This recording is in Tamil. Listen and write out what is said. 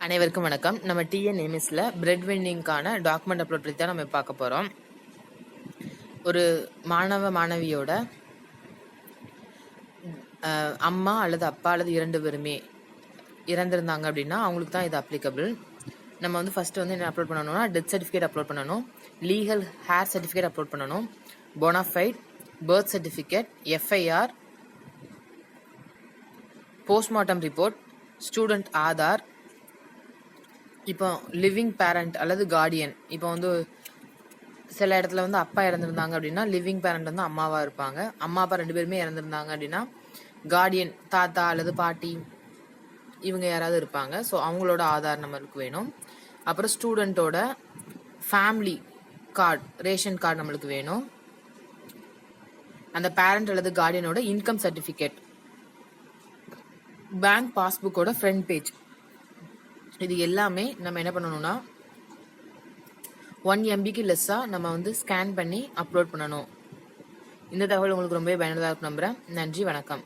அனைவருக்கும் வணக்கம். நம்ம டிஎன்எம்எஸ்ல பிரெட் வெண்டிங்கான டாக்குமெண்ட் அப்லோட் பற்றி தான் நம்ம பார்க்க போகிறோம். ஒரு மாணவியோட அம்மா அல்லது அப்பா அல்லது 2 பேருமே இறந்திருந்தாங்க அப்படின்னா அவங்களுக்கு தான் இது அப்ளிகபிள். நம்ம வந்து ஃபர்ஸ்ட் வந்து என்ன அப்லோட் பண்ணணும்னா டெத் சர்டிஃபிகேட் அப்லோட் பண்ணணும், லீகல் ஹேர் சர்டிஃபிகேட் அப்லோட் பண்ணணும், bona fide, birth certificate, FIR, postmortem report, student Aadhaar. இப்போ லிவிங் பேரண்ட் அல்லது கார்டியன், இப்போ வந்து சில இடத்துல வந்து அப்பா இறந்துருந்தாங்க அப்படின்னா லிவிங் பேரண்ட் வந்து அம்மாவாக இருப்பாங்க. அம்மா அப்பா 2 பேருமே இறந்துருந்தாங்க அப்படின்னா கார்டியன் தாத்தா அல்லது பாட்டி இவங்க யாராவது இருப்பாங்க. ஸோ அவங்களோட ஆதார் நம்மளுக்கு வேணும். அப்புறம் ஸ்டூடெண்ட்டோட ஃபேமிலி கார்டு, ரேஷன் கார்டு நம்மளுக்கு வேணும். அந்த பேரண்ட் அல்லது கார்டியனோட இன்கம் சர்டிஃபிகேட், பேங்க் பாஸ்புக்கோட ஃப்ரண்ட் பேஜ், இது எல்லாமே நம்ம என்ன பண்ணணும்னா 1 MBக்கு லெஸ்ஸாக நம்ம வந்து ஸ்கேன் பண்ணி அப்லோட் பண்ணணும். இந்த தகவல் உங்களுக்கு ரொம்பவே பயனுள்ளதாக இருக்கும் நம்புகிறேன். நன்றி, வணக்கம்.